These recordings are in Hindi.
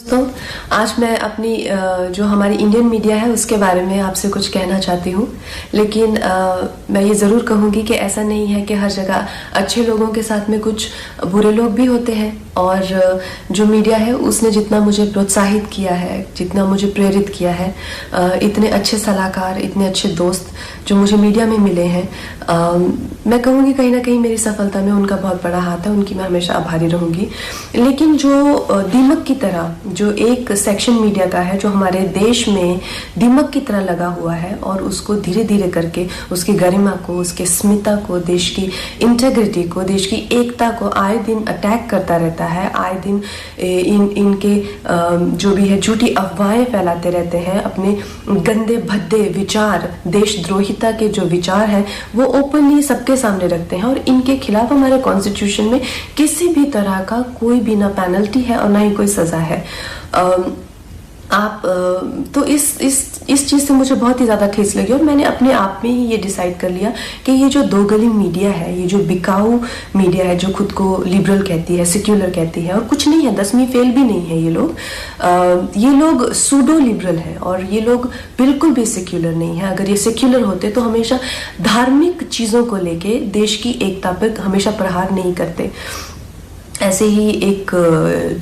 दोस्तों, आज मैं अपनी जो हमारी इंडियन मीडिया है उसके बारे में आपसे कुछ कहना चाहती हूँ। लेकिन मैं ये ज़रूर कहूँगी कि ऐसा नहीं है कि हर जगह अच्छे लोगों के साथ में कुछ बुरे लोग भी होते हैं। और जो मीडिया है उसने जितना मुझे प्रोत्साहित किया है, जितना मुझे प्रेरित किया है, इतने अच्छे सलाहकार, इतने अच्छे दोस्त जो मुझे मीडिया में मिले हैं, मैं कहूँगी कहीं ना कहीं मेरी सफलता में उनका बहुत बड़ा हाथ है। उनकी मैं हमेशा आभारी रहूँगी। लेकिन जो दीमक की तरह जो एक सेक्शन मीडिया का है जो हमारे देश में दीमक की तरह लगा हुआ है और उसको धीरे धीरे करके उसकी गरिमा को, उसके अस्मिता को, देश की इंटेग्रिटी को, देश की एकता को आए दिन अटैक करता रहता है। आए दिन इनके जो भी है झूठी अफवाहें फैलाते रहते हैं। अपने गंदे भद्दे विचार, देशद्रोहिता के जो विचार हैं वो ओपनली सबके सामने रखते हैं। और इनके खिलाफ हमारे कॉन्स्टिट्यूशन में किसी भी तरह का कोई भी ना पेनल्टी है और ना ही कोई सजा है। तो इस चीज़ से मुझे बहुत ही ज़्यादा ठेस लगी और मैंने अपने आप में ही ये डिसाइड कर लिया कि ये जो दो गली मीडिया है, ये जो बिकाऊ मीडिया है जो खुद को लिबरल कहती है, सेक्युलर कहती है, और कुछ नहीं है, 10वीं फेल भी नहीं है ये लोग सूडो लिबरल है और ये लोग बिल्कुल भी सेक्युलर नहीं है। अगर ये सेक्युलर होते तो हमेशा धार्मिक चीज़ों को लेके देश की एकता पर हमेशा प्रहार नहीं करते। ऐसे ही एक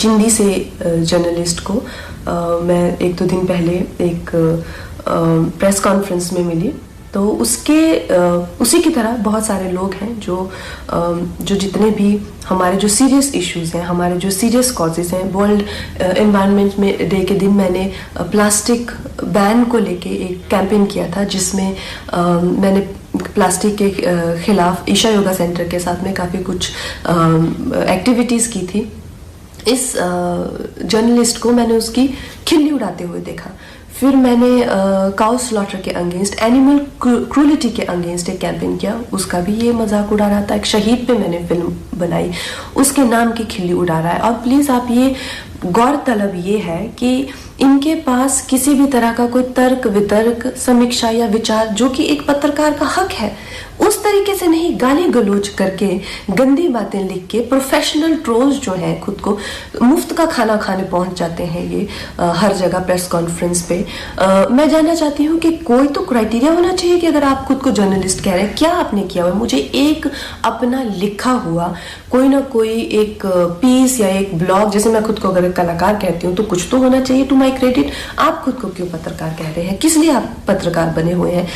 चिंदी से जर्नलिस्ट को मैं एक दो दिन पहले एक प्रेस कॉन्फ्रेंस में मिली। तो उसी की तरह बहुत सारे लोग हैं जो जितने भी हमारे जो सीरियस इश्यूज हैं, हमारे जो सीरियस कॉजेज हैं। वर्ल्ड एनवायरनमेंट में डे के दिन मैंने प्लास्टिक बैन को लेके एक कैंपेन किया था जिसमें मैंने प्लास्टिक के खिलाफ ईशा योगा सेंटर के साथ में काफ़ी कुछ एक्टिविटीज़ की थी। इस जर्नलिस्ट को मैंने उसकी खिल्ली उड़ाते हुए देखा। फिर मैंने काउ स्लॉटर के अगेंस्ट, एनिमल क्रूलिटी के अगेंस्ट एक कैंपेन किया, उसका भी ये मजाक उड़ा रहा था। एक शहीद पे मैंने फिल्म बनाई, उसके नाम की खिल्ली उड़ा रहा है। और प्लीज़ आप ये गौरतलब ये है कि इनके पास किसी भी तरह का कोई तर्क वितर्क, समीक्षा या विचार जो कि एक पत्रकार का हक है, उस तरीके से नहीं, गाली गलौज करके, गंदी बातें लिख के, प्रोफेशनल ट्रोल्स जो हैं, खुद को मुफ्त का खाना खाने पहुंच जाते हैं ये हर जगह प्रेस कॉन्फ्रेंस पे। मैं जानना चाहती हूँ कि कोई तो क्राइटेरिया होना चाहिए कि अगर आप खुद को जर्नलिस्ट कह रहे हैं, क्या आपने किया हुआ है? मुझे एक अपना लिखा हुआ कोई ना कोई एक पीस या एक ब्लॉग, जैसे मैं खुद को अगर कलाकार कहती हूँ तो कुछ तो होना चाहिए टू माई क्रेडिट। आप खुद को क्यों पत्रकार कह रहे हैं? किस लिए आप पत्रकार बने हुए हैं?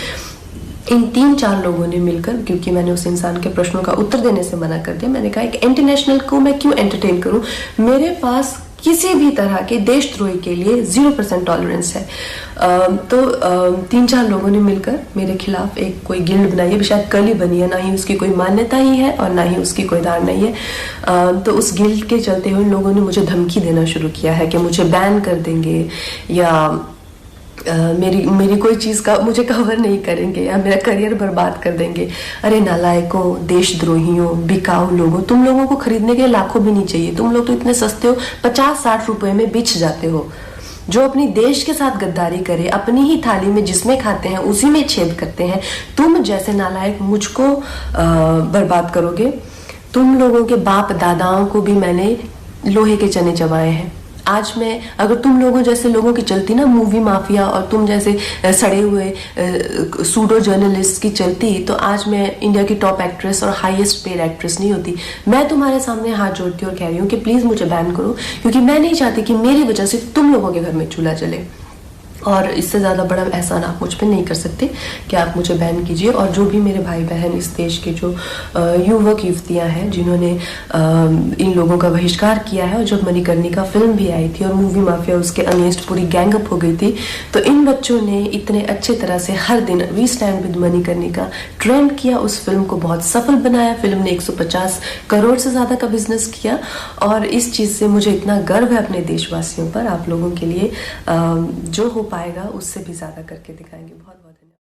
इन 3-4 लोगों ने मिलकर, क्योंकि मैंने उस इंसान के प्रश्नों का उत्तर देने से मना कर दिया, मैंने कहा एक इंटरनेशनल को मैं क्यों एंटरटेन करूं? मेरे पास किसी भी तरह के देशद्रोही के लिए 0% टॉलरेंस है। तो 3-4 लोगों ने मिलकर मेरे खिलाफ एक कोई गिल्ड बनाई है, शायद कल ही बनी है, ना ही उसकी कोई मान्यता ही है और ना ही उसकी कोई धारणा ही है। तो उस गिल्ड के चलते हुए लोगों ने मुझे धमकी देना शुरू किया है कि मुझे बैन कर देंगे या मेरी कोई चीज़ का मुझे कवर नहीं करेंगे या मेरा करियर बर्बाद कर देंगे। अरे नालायकों, देशद्रोहियों, बिकाऊ लोगों, तुम लोगों को खरीदने के लाखों भी नहीं चाहिए। तुम लोग तो इतने सस्ते हो, 50-60 रुपए में बिछ जाते हो। जो अपनी देश के साथ गद्दारी करे, अपनी ही थाली में जिसमें खाते हैं उसी में छेद करते हैं, तुम जैसे नालायक मुझको बर्बाद करोगे। तुम लोगों के बाप दादाओं को भी मैंने लोहे के चने चबाए हैं। आज मैं अगर तुम लोगों जैसे लोगों की चलती ना मूवी माफिया, और तुम जैसे सड़े हुए सूडो जर्नलिस्ट की चलती, तो आज मैं इंडिया की टॉप एक्ट्रेस और हाईएस्ट पेड एक्ट्रेस नहीं होती। मैं तुम्हारे सामने हाथ जोड़ती हूँ और कह रही हूँ कि प्लीज़ मुझे बैन करो, क्योंकि मैं नहीं चाहती कि मेरी वजह से तुम लोगों के घर में चूल्हा जले। और इससे ज़्यादा बड़ा एहसान आप मुझ पे नहीं कर सकते कि आप मुझे बैन कीजिए। और जो भी मेरे भाई बहन इस देश के जो युवक युवतियाँ हैं जिन्होंने इन लोगों का बहिष्कार किया है, और जब मणिकर्णिका फिल्म भी आई थी और मूवी माफिया उसके अगेंस्ट पूरी गैंगअप हो गई थी, तो इन बच्चों ने इतने अच्छे तरह से हर दिन we stand with Manikarnika trend किया, उस फिल्म को बहुत सफल बनाया। फिल्म ने 150 करोड़ से ज़्यादा का बिजनेस किया। और इस चीज़ से मुझे इतना गर्व है अपने देशवासियों पर। आप लोगों के लिए जो हो पाएगा उससे भी ज़्यादा करके दिखाएंगे। बहुत बहुत